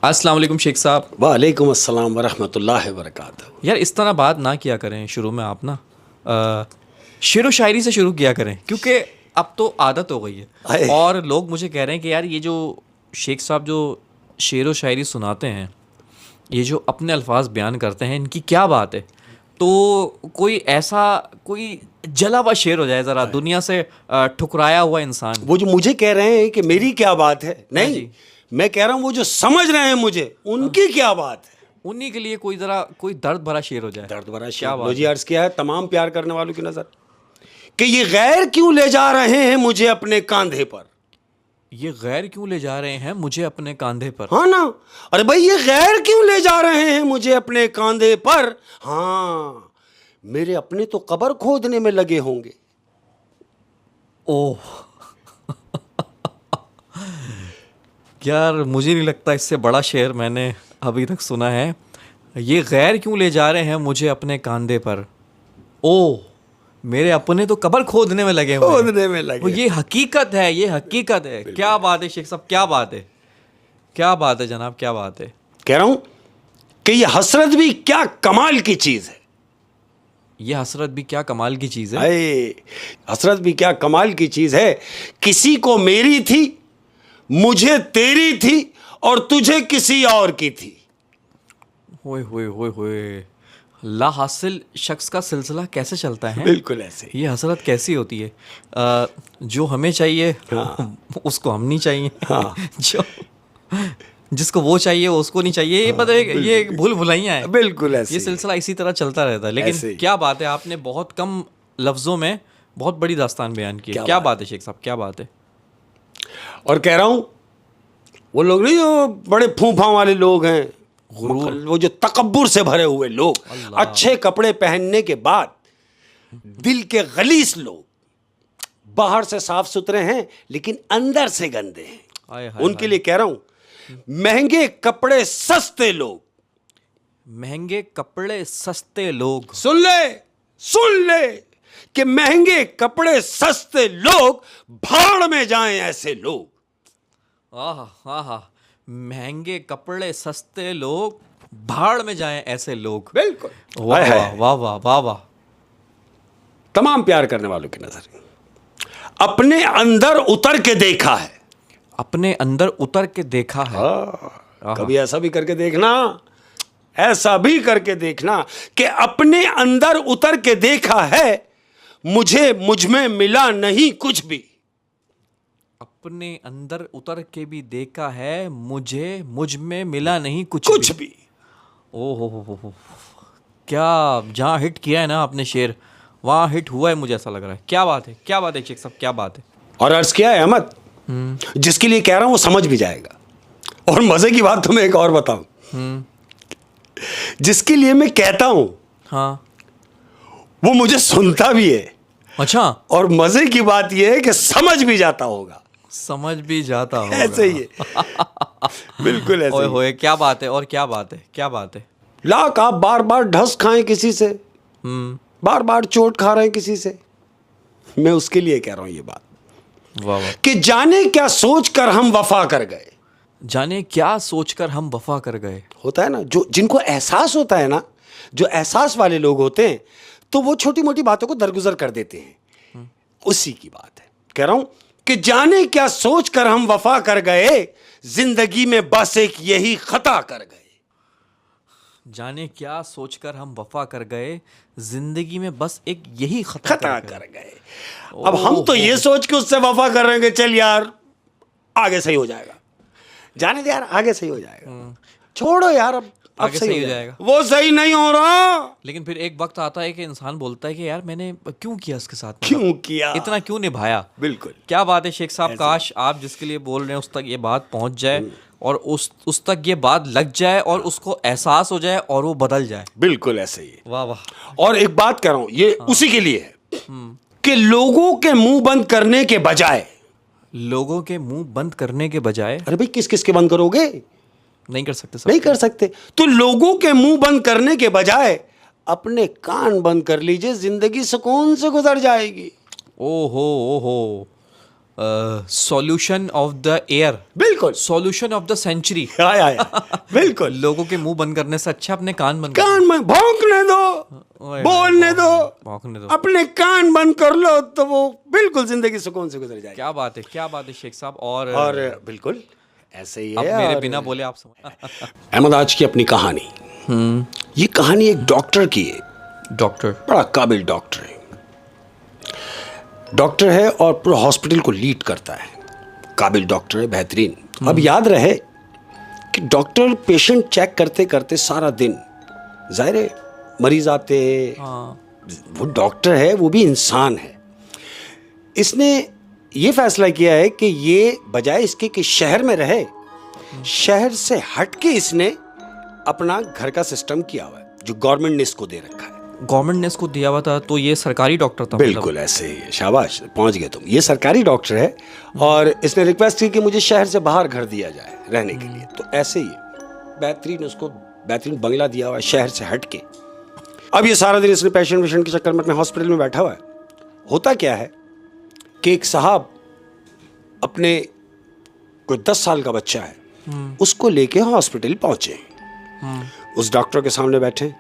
अस्सलाम वालेकुम शेख साहब। वालेकुम अस्सलाम वरहमतुल्लाहि वबरकातुहू। यार इस तरह बात ना किया करें शुरू में, आप ना शेरो शायरी से शुरू किया करें, क्योंकि अब तो आदत हो गई है और लोग मुझे कह रहे हैं कि यार ये जो शेख साहब जो शेरो शायरी सुनाते हैं, ये जो अपने अल्फाज बयान करते हैं, इनकी क्या बात है। तो कोई ऐसा कोई जला हुआ शेर हो जाए ज़रा, दुनिया से ठुकराया हुआ इंसान। वो जो मुझे कह रहे हैं कि मेरी क्या बात है, नहीं जी। मैं कह रहा हूँ वो जो समझ रहे हैं मुझे उनकी क्या बात है, उन्हीं के लिए कोई ज़रा कोई दर्द भरा शेर हो जाए। दर्द भरा क्या शेर। बात लो जी, अर्ज किया है तमाम प्यार करने वालों की नजर कि ये गैर क्यों ले जा रहे हैं मुझे अपने कांधे पर। ये गैर क्यों ले जा रहे हैं मुझे अपने कांधे पर। हाँ ना, अरे भाई ये गैर क्यों ले जा रहे हैं मुझे अपने कांधे पर। हाँ, मेरे अपने तो कब्र खोदने में लगे होंगे। ओह यार, मुझे नहीं लगता इससे बड़ा शेर मैंने अभी तक सुना है। ये गैर क्यों ले जा रहे हैं मुझे अपने कांधे पर। ओह, मेरे अपने तो कब्र खोदने में लगे हुए हैं। खोदने में लगे। वो ये हकीकत है, ये हकीकत है। क्या बात है शेख साहब, क्या बात है, क्या बात है जनाब, क्या बात है। कह रहा हूं कि ये हसरत भी क्या कमाल की चीज है। ये हसरत भी क्या कमाल की चीज़ है। अरे हसरत भी क्या कमाल की चीज है। किसी को मेरी थी, मुझे तेरी थी, और तुझे किसी और की थी। होए होए होए होए, ला हासिल शख्स का सिलसिला कैसे चलता है। बिल्कुल ऐसे। ये हसरत कैसी होती है। जो हमें चाहिए उसको हम नहीं चाहिए। हाँ। जो जिसको वो चाहिए उसको नहीं चाहिए। ये पता है, ये भूल भुलाइयाँ हैं। बिल्कुल ऐसे। ये सिलसिला इसी तरह चलता रहता है। लेकिन क्या बात है, आपने बहुत कम लफ्ज़ों में बहुत बड़ी दास्तान बयान की है। क्या बात है शेख साहब, क्या बात है। और कह रहा हूं वो लोग नहीं जो बड़े फूफा वाले लोग हैं, वो जो तकब्बुर से भरे हुए लोग, अच्छे कपड़े पहनने के बाद दिल के गलीस लोग, बाहर से साफ सुथरे हैं लेकिन अंदर से गंदे हैं। हाय हाय उनके लिए कह रहा हूं महंगे कपड़े सस्ते लोग। महंगे कपड़े सस्ते लोग। सुन ले कि महंगे कपड़े सस्ते लोग, भाड़ में जाएं ऐसे लोग। आहा आहा, महंगे कपड़े सस्ते लोग, भाड़ में जाएं ऐसे लोग। बिल्कुल। वाह वाह वाह वाह वाह वाह। तमाम प्यार करने वालों की नजर अपने अंदर उतर के देखा है। अपने अंदर उतर के देखा है। कभी ऐसा भी करके देखना, ऐसा भी करके देखना कि अपने अंदर उतर के देखा है, मुझे मुझ में मिला नहीं कुछ भी। अपने अंदर उतर के भी देखा है, मुझे मुझ में मिला नहीं कुछ भी। ओहो हो, क्या जहाँ हिट किया है ना आपने शेर, वहाँ हिट हुआ है, मुझे ऐसा लग रहा है। क्या बात है, क्या बात है शेख साहब, क्या बात है। और अर्ज किया है अहमद, जिसके लिए कह रहा हूं वो समझ भी जाएगा। और मजे की बात तुम्हें एक और बताऊं, जिसके लिए मैं कहता हूं हाँ, वो मुझे सुनता भी है। अच्छा। और मजे की बात यह है कि समझ भी जाता होगा। समझ भी जाता होगा। ऐसे ही है। बिल्कुल ऐसे ही। होए, क्या बात है, और क्या बात है, क्या बात है। लाख आप बार बार ढस खाएं किसी से, बार बार चोट खा रहे हैं किसी से, मैं उसके लिए कह रहा हूं ये बात। वाह वाह। कि जाने क्या सोचकर हम वफा कर गए। जाने क्या सोचकर हम वफा कर गए। होता है ना, जो जिनको एहसास होता है ना, जो एहसास वाले लोग होते हैं, तो वो छोटी मोटी बातों को दरगुजर कर देते हैं। उसी की बात है। कह रहा हूं कि जाने क्या सोचकर हम वफा कर गए, जिंदगी में बस एक यही खता कर गए। जाने क्या सोचकर हम वफा कर गए, जिंदगी में बस एक यही खता कर गए। अब हम तो ये सोच के उससे वफा कर रहे हैं कि चल यार आगे सही हो जाएगा, जाने दे यार आगे सही हो जाएगा, छोड़ो यार अब आगे सही हो जाएगा। वो सही नहीं हो रहा। लेकिन फिर एक वक्त आता है कि इंसान बोलता है कि यार मैंने क्यों किया उसके साथ, क्यों किया, इतना क्यों निभाया। बिल्कुल। क्या बात है शेख साहब, काश आप जिसके लिए बोल रहे हैं उस तक ये बात पहुंच जाए और उस तक ये बात लग जाए और उसको एहसास हो जाए और वो बदल जाए। बिल्कुल ऐसे ही। वाह वाह। और एक बात कह रहा हूं, ये उसी के लिए है कि लोगों के मुंह बंद करने के बजाय, लोगों के मुंह बंद करने के बजाय, अरे भाई किस किस के बंद करोगे, नहीं कर सकते सब। नहीं कर सकते, तो लोगों के मुंह बंद करने के बजाय अपने कान बंद कर लीजिए, जिंदगी सुकून से गुजर जाएगी। ओहो ओहो, सॉल्यूशन ऑफ द एयर, बिल्कुल सॉल्यूशन ऑफ द सेंचुरी। बिल्कुल। लोगों के मुंह बंद करने से अच्छा अपने कान बंद कान में भौंकने दो, ओए, बोलने दो, भौंकने दो। अपने कान बंद कर लो तो वो बिल्कुल जिंदगी सुकून से गुजर जाएगी। क्या बात है, क्या बात है शेख साहब। और बिल्कुल ऐसे ही अब है। मेरे और बिना बोले आप समझ। अहमद, आज की अपनी कहानी, ये कहानी एक डॉक्टर की है। डॉक्टर, बड़ा काबिल डॉक्टर है, डॉक्टर है और पूरा हॉस्पिटल को लीड करता है। काबिल डॉक्टर है, बेहतरीन। अब याद रहे कि डॉक्टर पेशेंट चेक करते करते सारा दिन, जाहिर है मरीज आते हैं, हाँ, वो डॉक्टर है, वो भी इंसान है। इसने ये फैसला किया है कि ये बजाय इसके कि शहर में रहे, शहर से हट के इसने अपना घर का सिस्टम किया हुआ है जो गवर्नमेंट ने इसको दे रखा है। गवर्नमेंट ने इसको दिया हुआ था, तो ये सरकारी डॉक्टर था। बिल्कुल ऐसे ही है। शाबाश, पहुंच गए तुम। ये सरकारी डॉक्टर है और इसने रिक्वेस्ट की कि मुझे शहर से बाहर घर दिया जाए रहने के लिए। तो ऐसे ही बेहतरीन, उसको बेहतरीन बंगला दिया हुआ है शहर से हट के। अब ये सारा दिन इसने पेशेंट के चक्कर में अपने हॉस्पिटल में बैठा हुआ है। होता क्या है कि एक साहब अपने कोई 10 साल का बच्चा है, उसको लेके हॉस्पिटल पहुंचे। उस डॉक्टर के सामने बैठे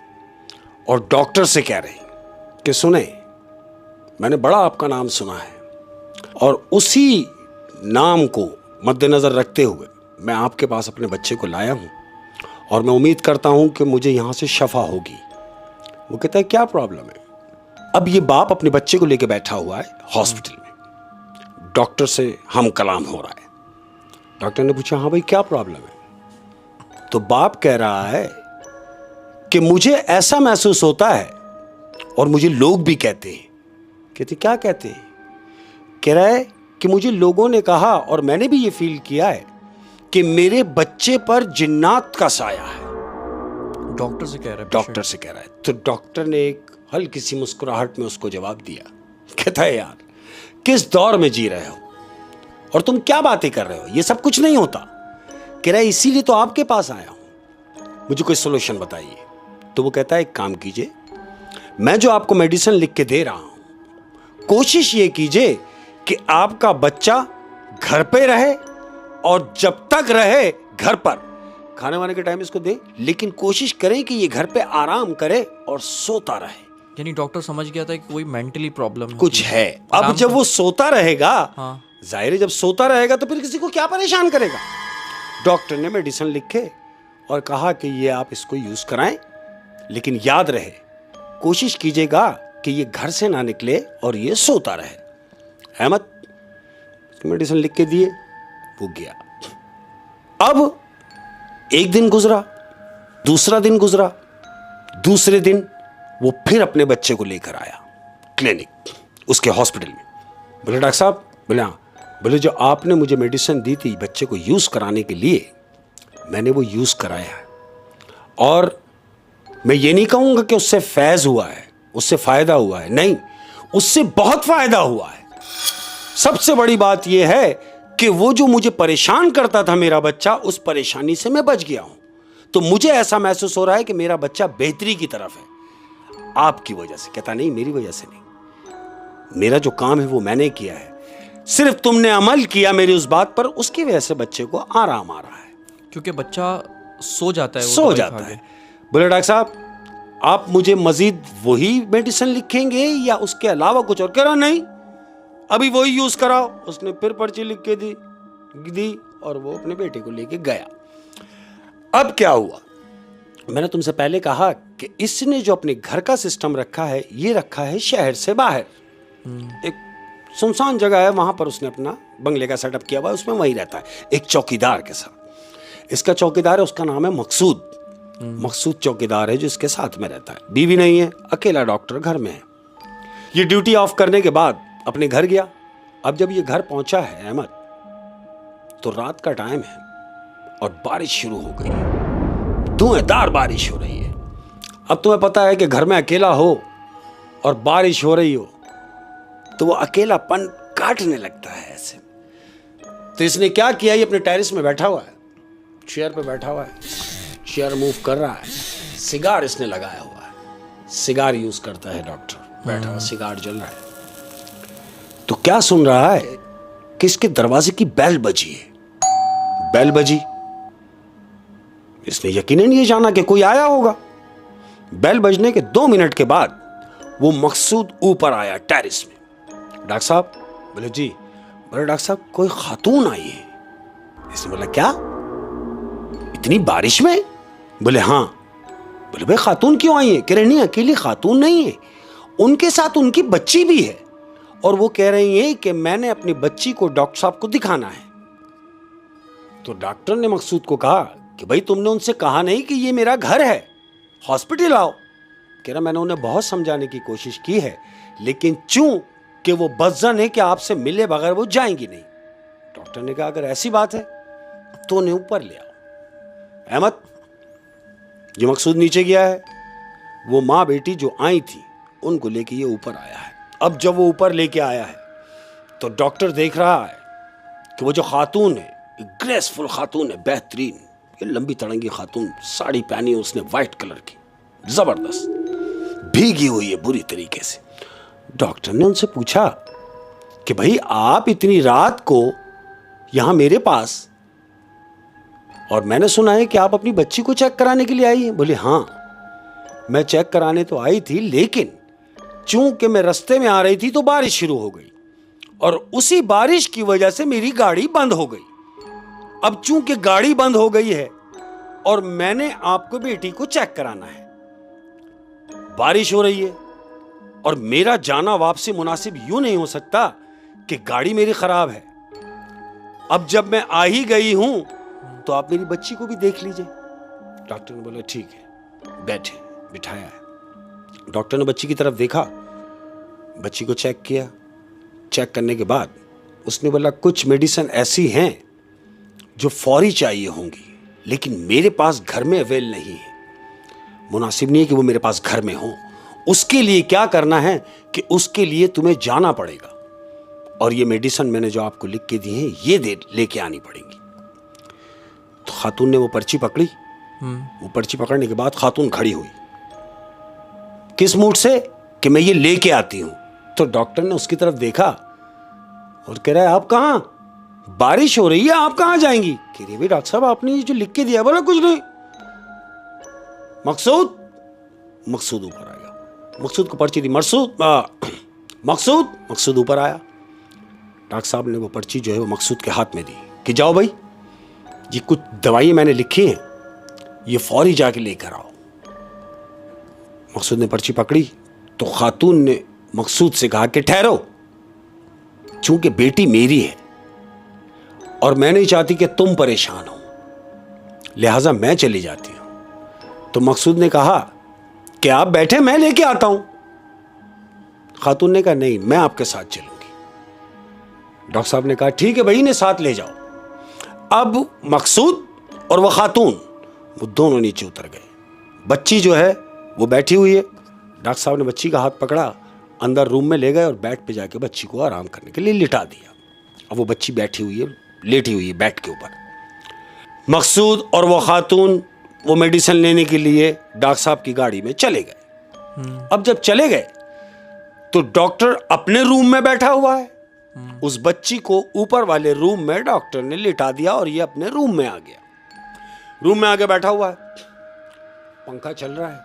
और डॉक्टर से कह रहे हैं कि सुने, मैंने बड़ा आपका नाम सुना है और उसी नाम को मद्देनज़र रखते हुए मैं आपके पास अपने बच्चे को लाया हूँ और मैं उम्मीद करता हूँ कि मुझे यहाँ से शफा होगी। वो कहता है क्या प्रॉब्लम है? अब ये बाप अपने बच्चे को लेकर बैठा हुआ है हॉस्पिटल में, डॉक्टर से हम कलाम हो रहा है। डॉक्टर ने पूछा हाँ भाई क्या प्रॉब्लम है? तो बाप कह रहा है कि मुझे ऐसा महसूस होता है और मुझे लोग भी कहते हैं। कहते क्या कहते हैं? कह रहा है कि मुझे लोगों ने कहा और मैंने भी ये फील किया है कि मेरे बच्चे पर जिन्नात का साया है। डॉक्टर से कह रहा है, डॉक्टर से कह रहा है। तो डॉक्टर ने एक हल्की सी मुस्कुराहट में उसको जवाब दिया। कहता है यार किस दौर में जी रहे हो और तुम क्या बातें कर रहे हो, ये सब कुछ नहीं होता। कह रहा है इसीलिए तो आपके पास आया हूं, मुझे कोई सोल्यूशन बताइए। तो वो कहता है एक काम कीजिए, मैं जो आपको मेडिसिन लिख के दे रहा हूं, कोशिश ये कीजिए कि आपका बच्चा घर पे रहे और जब तक रहे घर पर खाने वाने के टाइम इसको दे, लेकिन कोशिश करें कि ये घर पे आराम करे और सोता रहे। यानी डॉक्टर समझ गया था कि कोई मेंटली प्रॉब्लम कुछ है। अब जब वो सोता रहेगा, हाँ, जाहिर है जब सोता रहेगा तो फिर किसी को क्या परेशान करेगा। डॉक्टर ने मेडिसिन लिखे और कहा कि ये आप इसको यूज कराएं, लेकिन याद रहे कोशिश कीजिएगा कि ये घर से ना निकले और ये सोता रहे। अहमद मेडिसिन लिख के दिए, वो गया। अब एक दिन गुजरा, दूसरा दिन गुजरा, दूसरे दिन वो फिर अपने बच्चे को लेकर आया क्लिनिक, उसके हॉस्पिटल में। बोले डॉक्टर साहब, बोले हाँ। बोले जो आपने मुझे मेडिसिन दी थी बच्चे को यूज़ कराने के लिए, मैंने वो यूज़ कराया है और मैं ये नहीं कहूँगा कि उससे फैज़ हुआ है, उससे फ़ायदा हुआ है, नहीं, उससे बहुत फ़ायदा हुआ है। सबसे बड़ी बात यह है कि वो जो मुझे परेशान करता था मेरा बच्चा, उस परेशानी से मैं बच गया हूँ। तो मुझे ऐसा महसूस हो रहा है कि मेरा बच्चा बेहतरी की तरफ है आपकी वजह से। कहता नहीं, मेरी वजह से नहीं, मेरा जो काम है वो मैंने किया है, सिर्फ तुमने अमल किया मेरी उस बात पर, उसकी वजह से बच्चे को आराम आ रहा है। क्योंकि बच्चा सो जाता है, सो जाता है। बोले डॉक्टर साहब आप मुझे मजीद वही मेडिसिन लिखेंगे या उसके अलावा कुछ और? कह रहा नहीं, अभी वही यूज कराओ। उसने फिर पर्ची लिख के दी और वो अपने बेटे को लेके गया। अब क्या हुआ, मैंने तुमसे पहले कहा कि इसने जो अपने घर का सिस्टम रखा है, ये रखा है शहर से बाहर। एक सुनसान जगह है, वहां पर उसने अपना बंगले का सेटअप किया हुआ है, उसमें वहीं रहता है एक चौकीदार के साथ। इसका चौकीदार है, उसका नाम है मकसूद। मकसूद चौकीदार है जो इसके साथ में रहता है। बीवी नहीं है, अकेला डॉक्टर घर में है। ये ड्यूटी ऑफ करने के बाद अपने घर गया। अब जब ये घर पहुंचा है अहमद, तो रात का टाइम है और बारिश शुरू हो गई है, धुएंधार बारिश हो रही है। अब तुम्हें पता है कि घर में अकेला हो और बारिश हो रही हो तो वो अकेलापन काटने लगता है ऐसे। तो इसने क्या किया, ये अपने टेरेस में बैठा हुआ है, चेयर पे बैठा हुआ है, चेयर मूव कर रहा है, सिगार इसने लगाया हुआ है, सिगार यूज करता है डॉक्टर, बैठा हुआ सिगार जल रहा है। तो क्या सुन रहा है कि इसके दरवाजे की बेल बजी है। बेल बजी, इसने यकीनन ये जाना कि कोई आया होगा। बेल बजने के 2 मिनट के बाद वो मकसूद ऊपर आया टेरेस में। डॉक्टर साहब, बोले जी। बोले डॉक्टर साहब कोई खातून आई है। इसने बोला क्या, इतनी बारिश में? बोले हाँ। बोले भाई खातून क्यों आई है? कह रहे नहीं, अकेली खातून नहीं है, उनके साथ उनकी बच्ची भी है, और वो कह रही है कि मैंने अपनी बच्ची को डॉक्टर साहब को दिखाना है। तो डॉक्टर ने मकसूद को कहा कि भाई तुमने उनसे कहा नहीं कि ये मेरा घर है, हॉस्पिटल आओ। कह रहा मैंने उन्हें बहुत समझाने की कोशिश की है, लेकिन चूं कि वो बदजन है कि आपसे मिले बगैर वो जाएंगी नहीं। डॉक्टर ने कहा अगर ऐसी बात है तो उन्हें ऊपर ले आओ। अहमद, ये मकसूद नीचे गया है, वो माँ बेटी जो आई थी उनको लेके ये ऊपर आया है। अब जब वो ऊपर लेके आया है तो डॉक्टर देख रहा है कि वो जो खातून है, ग्रेसफुल खातून है, बेहतरीन, ये लंबी तड़ंगी खातून, साड़ी पहनी है उसने वाइट कलर की, जबरदस्त, भीगी हुई है बुरी तरीके से। डॉक्टर ने उनसे पूछा कि भाई आप इतनी रात को यहां मेरे पास, और मैंने सुना है कि आप अपनी बच्ची को चेक कराने के लिए आई हैं। बोले हाँ, मैं चेक कराने तो आई थी, लेकिन चूंकि मैं रास्ते में आ रही थी तो बारिश शुरू हो गई, और उसी बारिश की वजह से मेरी गाड़ी बंद हो गई। अब चूंकि गाड़ी बंद हो गई है और मैंने आपको बेटी को चेक कराना है, बारिश हो रही है, और मेरा जाना वापसी मुनासिब यूं नहीं हो सकता कि गाड़ी मेरी खराब है। अब जब मैं आ ही गई हूं तो आप मेरी बच्ची को भी देख लीजिए। डॉक्टर ने बोला ठीक है, बैठे, बिठाया है। डॉक्टर ने बच्ची की तरफ देखा, बच्ची को चेक किया। चेक करने के बाद उसने बोला कुछ मेडिसिन ऐसी हैं जो फौरी चाहिए होंगी, लेकिन मेरे पास घर में अवेल नहीं है, मुनासिब नहीं है कि वो मेरे पास घर में हो। उसके लिए क्या करना है कि उसके लिए तुम्हें जाना पड़ेगा, और ये मेडिसिन मैंने जो आपको लिख के दी है ये दे लेके आनी पड़ेंगी। तो खातून ने वो पर्ची पकड़ी। वो पर्ची पकड़ने के बाद खातून खड़ी हुई, किस मूड से कि मैं ये लेके आती हूं। तो डॉक्टर ने उसकी तरफ देखा और कह रहा है आप कहां, बारिश हो रही है, आप कहां जाएंगी? कह रही भाई डॉक्टर साहब आपने ये जो लिख के दिया। बोला कुछ नहीं। मकसूद, मकसूद ऊपर आएगा, मकसूद को पर्ची दी, मकसूद ऊपर आया। डॉक्टर साहब ने वो पर्ची जो है वो मकसूद के हाथ में दी कि जाओ भाई, ये कुछ दवाइयां मैंने लिखी हैं, ये फौरी जाके लेकर आओ। मकसूद ने पर्ची पकड़ी तो खातून ने मकसूद से कहा कि ठहरो, चूंकि बेटी मेरी है और मैं नहीं चाहती कि तुम परेशान हो, लिहाजा मैं चली जाती हूं। तो मकसूद ने कहा कि आप बैठे, मैं लेके आता हूं। खातून ने कहा नहीं, मैं आपके साथ चलूंगी। डॉक्टर साहब ने कहा ठीक है भाई, इन्हें साथ ले जाओ। अब मकसूद और वह खातून वो दोनों नीचे उतर गए। बच्ची जो है वो बैठी हुई है। डॉक्टर साहब ने बच्ची का हाथ पकड़ा, अंदर रूम में ले गए और बेड पे जाके बच्ची को आराम करने के लिए लिटा दिया। अब वो बच्ची बैठी हुई है, लेटी हुई है बेड के ऊपर। मकसूद और वो खातून वो मेडिसिन लेने के लिए डॉक्टर साहब की गाड़ी में चले गए। अब जब चले गए तो डॉक्टर अपने रूम में बैठा हुआ है, उस बच्ची को ऊपर वाले रूम में डॉक्टर ने लिटा दिया और ये अपने रूम में आ गया। रूम में आके बैठा हुआ है, पंखा चल रहा है,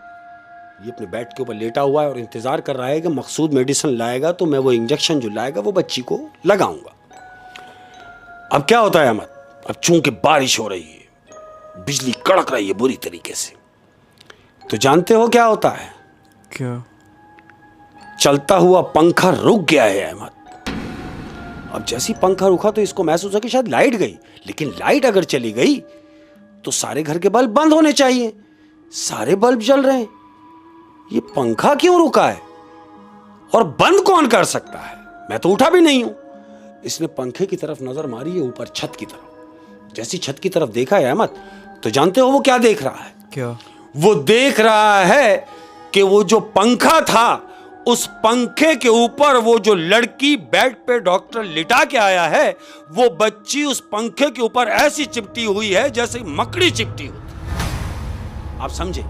ये अपने बेड के ऊपर लेटा हुआ है और इंतजार कर रहा है कि मकसूद मेडिसिन लाएगा तो मैं वो इंजेक्शन जो लाएगा वो बच्ची को लगाऊंगा। अब क्या होता है अहमद, अब चूंकि बारिश हो रही है, बिजली कड़क रही है बुरी तरीके से, तो जानते हो क्या होता है? क्या? चलता हुआ पंखा रुक गया है अहमद। अब जैसी पंखा रुका तो इसको महसूस है कि शायद लाइट गई, लेकिन लाइट अगर चली गई तो सारे घर के बल्ब बंद होने चाहिए, सारे बल्ब जल रहे हैं, ये पंखा क्यों रुका है और बंद कौन कर सकता है? मैं तो उठा भी नहीं हूं। इसने पंखे की तरफ नजर मारी है, ऊपर छत की तरफ। जैसी छत की तरफ देखा है अहमद, तो जानते हो वो क्या देख रहा है? क्या? वो देख रहा है कि वो जो पंखा था, उस पंखे के ऊपर वो जो लड़की बेड पे डॉक्टर लिटा के आया है, वो बच्ची उस पंखे के ऊपर ऐसी चिपटी हुई है जैसे मकड़ी चिपटी होती। आप समझे?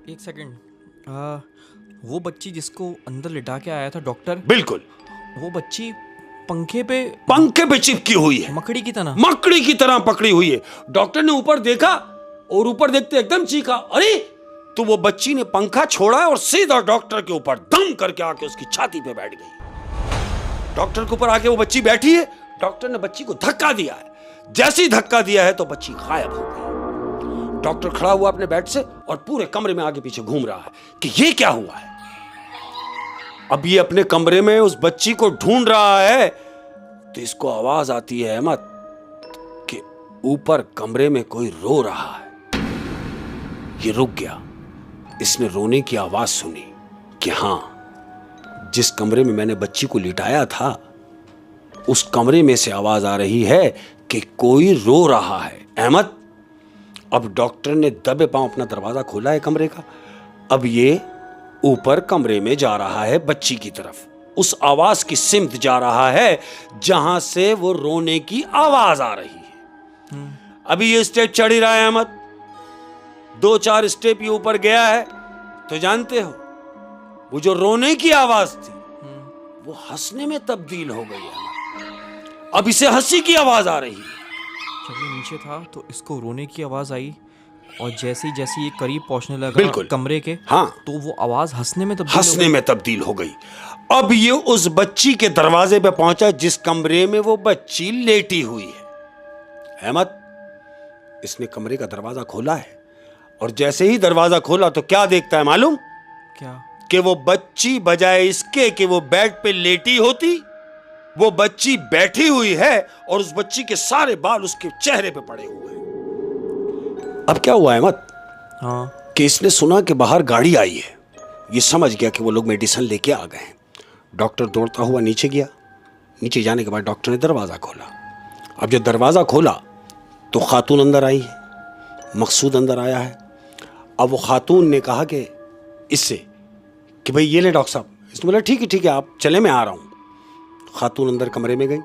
एक सेकंड, वो बच्ची जिसको अंदर लिटा के आया था डॉक्टर, बिल्कुल। वो बच्ची पंखे पे चिपकी हुई है, मकड़ी की तरह। मकड़ी की तरह पकड़ी हुई है। डॉक्टर ने ऊपर देखा और ऊपर देखते एकदम चीखा, अरे! तो वो बच्ची ने पंखा छोड़ा और सीधा डॉक्टर के ऊपर दम करके आके उसकी छाती पे बैठ गई। डॉक्टर के ऊपर आके वो बच्ची बैठी है। डॉक्टर ने बच्ची को धक्का दिया है। जैसे ही धक्का दिया है तो बच्ची गायब हो गई। डॉक्टर खड़ा हुआ अपने बेड से और पूरे कमरे में आगे पीछे घूम रहा है कि ये क्या हुआ है। अब ये अपने कमरे में उस बच्ची को ढूंढ रहा है तो इसको आवाज आती है अहमद कि ऊपर कमरे में कोई रो रहा है। ये रुक गया। इसने रोने की आवाज सुनी कि हां, जिस कमरे में मैंने बच्ची को लिटाया था उस कमरे में से आवाज आ रही है कि कोई रो रहा है। अहमद, अब डॉक्टर ने दबे पांव अपना दरवाजा खोला है कमरे का। अब ये ऊपर कमरे में जा रहा है बच्ची की तरफ, उस आवाज की सिमत जा रहा है जहां से वो रोने की आवाज आ रही है। अभी ये स्टेप चढ़ ही रहा है अहमद। 2-4 स्टेप ये ऊपर गया है तो जानते हो वो जो रोने की आवाज थी वो हंसने में तब्दील हो गई है। अब इसे हंसी की आवाज आ रही है। जब ये नीचे था तो इसको रोने की आवाज आई और जैसे ये करीब पहुंचने लगा बिल्कुल कमरे के, हाँ, तो वो आवाज हंसने में तब्दील हो गई। अब ये उस बच्ची के दरवाजे पे पहुंचा जिस कमरे में वो बच्ची लेटी हुई है। अहमद, इसने कमरे का दरवाजा खोला है और जैसे ही दरवाजा खोला तो क्या देखता है मालूम? क्या? कि वो बच्ची बजाय इसके कि वो बेड पे लेटी होती, वो बच्ची बैठी हुई है और उस बच्ची के सारे बाल उसके चेहरे पे पड़े हुए हैं। अब क्या हुआ अहमद? हाँ, कि इसने सुना कि बाहर गाड़ी आई है। ये समझ गया कि वो लोग मेडिसिन लेके आ गए हैं। डॉक्टर दौड़ता हुआ नीचे गया। नीचे जाने के बाद डॉक्टर ने दरवाज़ा खोला। अब जब दरवाज़ा खोला तो खातून अंदर आई है, मकसूद अंदर आया है। अब वो खातून ने कहा कि इससे कि भाई ये ले डॉक्टर साहब। इसने बोला ठीक है आप चले, मैं आ रहा हूँ। खातून अंदर कमरे में गई।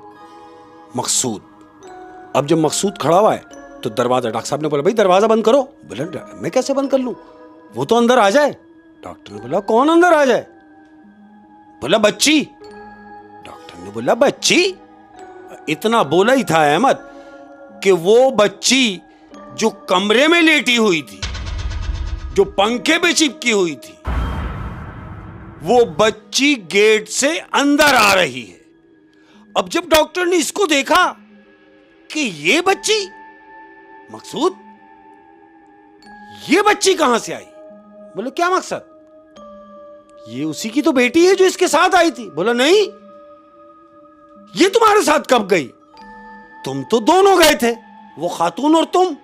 मकसूद, अब जब मकसूद खड़ा हुआ है तो दरवाज़ा, डॉक्टर साहब ने बोला भाई दरवाज़ा बंद करो। बोला मैं कैसे बंद कर लूँ, वो तो अंदर आ जाए। डॉक्टर ने बोला कौन अंदर आ जाए? बोला बच्ची। डॉक्टर ने बोला बच्ची? इतना बोला ही था अहमद कि वो बच्ची जो कमरे में लेटी हुई थी, जो पंखे पे चिपकी हुई थी, वो बच्ची गेट से अंदर आ रही है। अब जब डॉक्टर ने इसको देखा कि ये बच्ची, मकसूद ये बच्ची कहां से आई? बोले क्या मकसद? ये उसी की तो बेटी है जो इसके साथ आई थी। बोला नहीं, ये तुम्हारे साथ कब गई? तुम तो दोनों गए थे, वो खातून और तुम।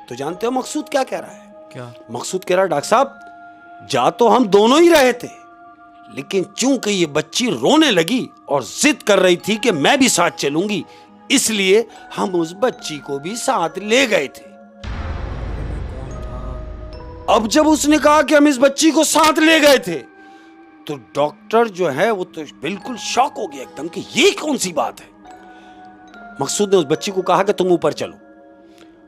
तो जानते हो मकसूद क्या कह रहा है? क्या? मकसूद कह रहा है डॉक्टर साहब जा तो हम दोनों ही रहे थे, लेकिन चूंकि ये बच्ची रोने लगी और जिद कर रही थी कि मैं भी साथ चलूंगी, इसलिए हम उस बच्ची को भी साथ ले गए थे। अब जब उसने कहा कि हम इस बच्ची को साथ ले गए थे तो डॉक्टर जो है वो तो बिल्कुल शॉक हो गया एकदम कि ये कौन सी बात है। मकसूद ने उस बच्ची को कहा कि तुम ऊपर चलो।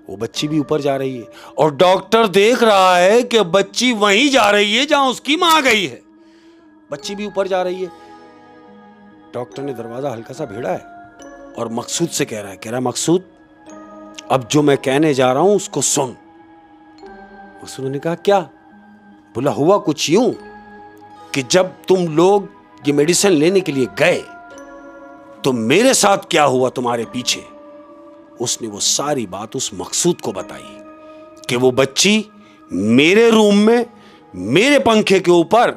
वो बच्ची भी ऊपर जा रही है और डॉक्टर देख रहा है कि बच्ची वहीं जा रही है जहां उसकी मां गई है। बच्ची भी ऊपर जा रही है। डॉक्टर ने दरवाजा हल्का सा भिड़ा है और मकसूद से कह रहा है मकसूद अब जो मैं कहने जा रहा हूं उसको सुन। मकसूद ने कहा क्या? बोला हुआ कुछ यूं कि जब तुम लोग ये मेडिसिन लेने के लिए गए तो मेरे साथ क्या हुआ तुम्हारे पीछे। उसने वो सारी बात उस मकसूद को बताई कि वो बच्ची मेरे रूम में मेरे पंखे के ऊपर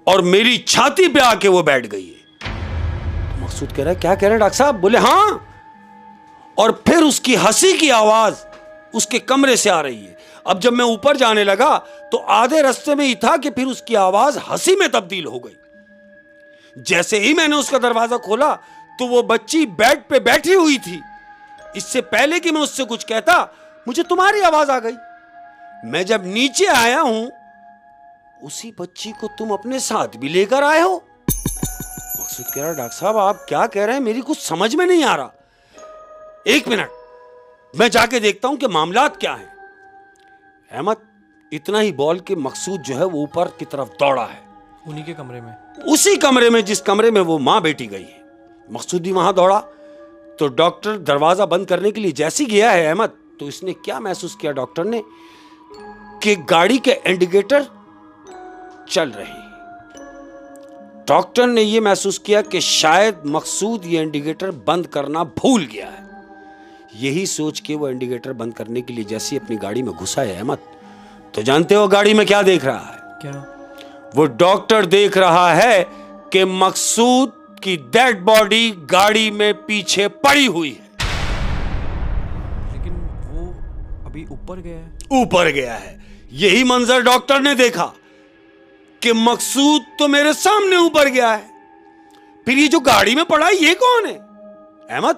और मेरी छाती पे आके वो बैठ गई है। तो मकसूद कह रहा है क्या कह रहे हैं डॉक्टर साहब? बोले हाँ। और फिर उसकी हंसी की आवाज उसके कमरे से आ रही है। अब जब मैं ऊपर जाने लगा तो आधे रास्ते में ही था कि फिर उसकी आवाज हंसी में तब्दील हो गई। जैसे ही मैंने उसका दरवाजा खोला तो वो बच्ची बेड पे बैठी हुई थी। इससे पहले कि मैं उससे कुछ कहता मुझे तुम्हारी आवाज आ गई। मैं जब नीचे आया हूं उसी बच्ची को तुम अपने साथ भी लेकर आए हो। मकसूद कह रहा डॉक्टर साहब आप क्या कह रहे हैं, मेरी कुछ समझ में नहीं आ रहा। एक मिनट मैं जाके देखता हूं कि मामलात क्या है। अहमद इतना ही बोल के मकसूद जो है वो ऊपर की तरफ दौड़ा है। उन्हीं के कमरे में, उसी कमरे में जिस कमरे में वो मां बेटी गई है। मकसूद भी वहां दौड़ा। तो डॉक्टर दरवाजा बंद करने के लिए जैसे ही गया है अहमद, तो इसने क्या महसूस किया डॉक्टर ने, कि गाड़ी के इंडिकेटर चल रहे हैं। डॉक्टर ने यह महसूस किया कि शायद मकसूद ये इंडिकेटर बंद करना भूल गया है। यही सोच के वो इंडिकेटर बंद करने के लिए जैसे ही अपनी गाड़ी में घुसा है अहमद, तो जानते हो गाड़ी में क्या देख रहा है? क्या? वो डॉक्टर देख रहा है कि मकसूद की डेड बॉडी गाड़ी में पीछे पड़ी हुई है। लेकिन वो अभी ऊपर गया है। ऊपर गया है। यही मंजर डॉक्टर ने देखा कि मकसूद तो मेरे सामने ऊपर गया है, फिर ये जो गाड़ी में पड़ा है ये कौन है? अहमद,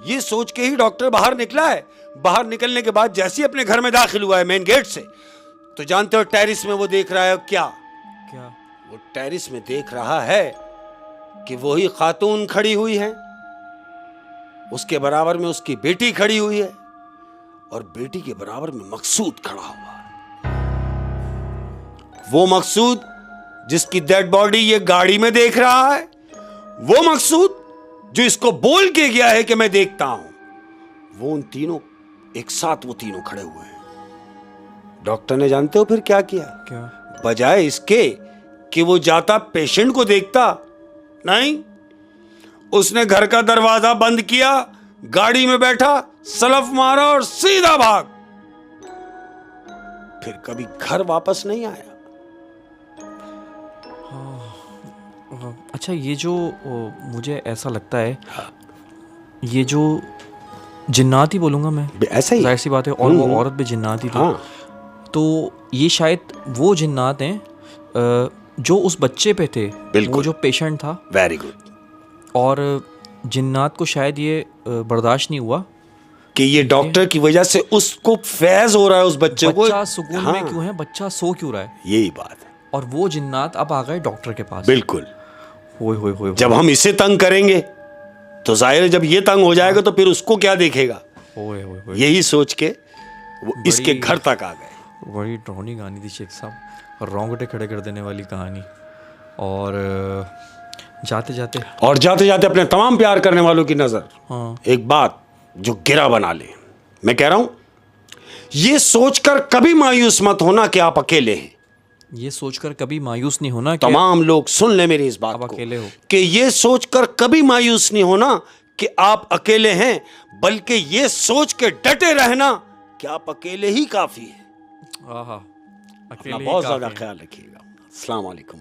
ये सोच के ही डॉक्टर बाहर निकला है। बाहर निकलने के बाद जैसे ही अपने घर में दाखिल हुआ है मेन गेट से, तो जानते हो टेरिस में वो देख रहा है क्या? क्या? वो टेरिस में देख रहा है कि वही खातून खड़ी हुई है, उसके बराबर में उसकी बेटी खड़ी हुई है, और बेटी के बराबर में मकसूद खड़ा हुआ है। वो मकसूद जिसकी डेड बॉडी ये गाड़ी में देख रहा है, वो मकसूद जो इसको बोल के गया है कि मैं देखता हूं, वो उन तीनों एक साथ वो तीनों खड़े हुए हैं। डॉक्टर ने जानते हो फिर क्या किया? क्या? बजाय इसके कि वो जाता पेशेंट को देखता, नहीं, उसने घर का दरवाजा बंद किया, गाड़ी में बैठा, सलफ मारा और सीधा भाग। फिर कभी घर वापस नहीं आया। अच्छा, ये जो मुझे ऐसा लगता है, ये जो जिन्नात ही बोलूँगा मैं, ऐसा ही जाहिर सी बात है, और वो औरत भी जिन्नात ही थी। हाँ। तो ये शायद वो जिन्नात हैं जो उस बच्चे पे थे, वो जो पेशेंट था। Very good. और जिन्नात को शायद ये बर्दाश्त नहीं हुआ कि ये डॉक्टर की वजह से उसको फैज हो रहा है, उस बच्चे को। बच्चा सुकून हाँ। में क्यों है, बच्चा सो क्यों रहा है। यही बात है। और वो जिन्नात अब आ गए डॉक्टर के पास। बिल्कुल। होए जब हम इसे तंग करेंगे तो जाहिर है जब ये तंग हो जाएगा तो फिर उसको क्या देखेगा। होए यही सोच के वो इसके घर तक आ गए। बड़ी ड्रोनी कहानी थी शेख साहब, रोंगटे खड़े कर देने वाली कहानी। और जाते जाते अपने तमाम प्यार करने वालों की नजर, हाँ, एक बात जो गिरा बना ले। मैं कह रहा हूं, ये सोचकर कभी मायूस मत होना कि आप अकेले हैं। ये सोचकर कभी मायूस नहीं होना कि तमाम लोग सुन ले मेरी इस बात आप को, अकेले हो। कि ये सोचकर कभी मायूस नहीं होना कि आप अकेले हैं, बल्कि ये सोच के डटे रहना कि आप अकेले ही काफी है। आहा, अपना बहुत ज्यादा ख्याल रखिएगा। अस्सलाम वालेकुम।